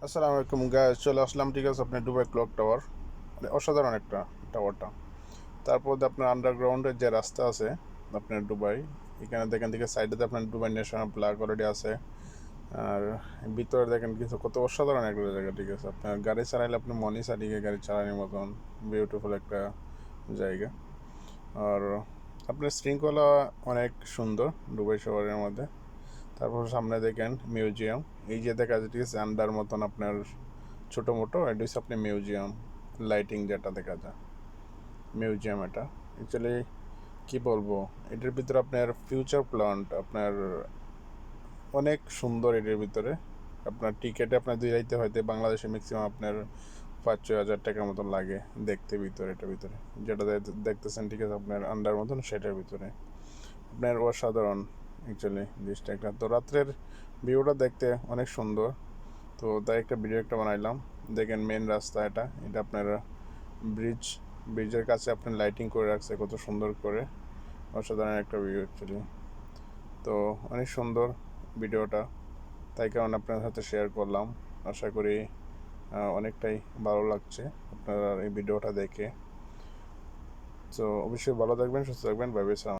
আসসালামু আলাইকুম গাইস, চলে আসলাম। ঠিক আছে, আপনার দুবাই ক্লক টাওয়ার, মানে অসাধারণ একটা টাওয়ারটা। তারপর আপনার আন্ডারগ্রাউন্ডের যে রাস্তা আছে আপনার দুবাই, এখানে দেখেন দিকে সাইডে আপনার দুবাই ন্যাশনাল ফ্ল্যাগ অলরেডি আছে। আর ভিতরে দেখেন কিছু কত অসাধারণ একটা জায়গা। ঠিক আছে, আপনার গাড়ি চালাইলে আপনি মনই চালিয়ে গাড়ি চালানোর মতন বিউটিফুল একটা জায়গা। আর আপনার শৃঙ্খলা অনেক সুন্দর দুবাই শহরের মধ্যে। তারপর সামনে দেখেন মিউজিয়াম, এই যে দেখা যায়। ঠিক আছে, আন্ডার মতন আপনার ছোটো মোটো, এটা হচ্ছে আপনি মিউজিয়াম লাইটিং যেটা দেখা যায় মিউজিয়াম। এটা অ্যাকচুয়ালি কী বলবো, এটার ভিতরে আপনার ফিউচার প্ল্যান্ট আপনার অনেক সুন্দর। এটার ভিতরে আপনার টিকিটে আপনার দুই যাইতে হয়তো বাংলাদেশে ম্যাক্সিমাম আপনার 5-6 হাজার টাকার মতন লাগে দেখতে ভিতরে। এটার ভিতরে যেটা দেখতেছেন, ঠিক আছে, আপনার আন্ডার মতন, সেটার ভিতরে আপনার অসাধারণ অ্যাকচুয়ালি জিনিসটা একটা। তো রাত্রের ভিউটা দেখতে অনেক সুন্দর। তো তাই একটা ভিডিও একটা বানাইলাম। দেখেন মেন রাস্তা, এটা এটা আপনার ব্রিজের কাছে আপনার লাইটিং করে রাখছে কত সুন্দর করে। অসাধারণ একটা ভিউ অ্যাকচুয়ালি। তো অনেক সুন্দর ভিডিওটা, তাই কারণে আপনার সাথে শেয়ার করলাম। আশা করি অনেকটাই ভালো লাগছে আপনারা এই ভিডিওটা দেখে। তো অবশ্যই ভালো থাকবেন, সুস্থ থাকবেন, ভাই।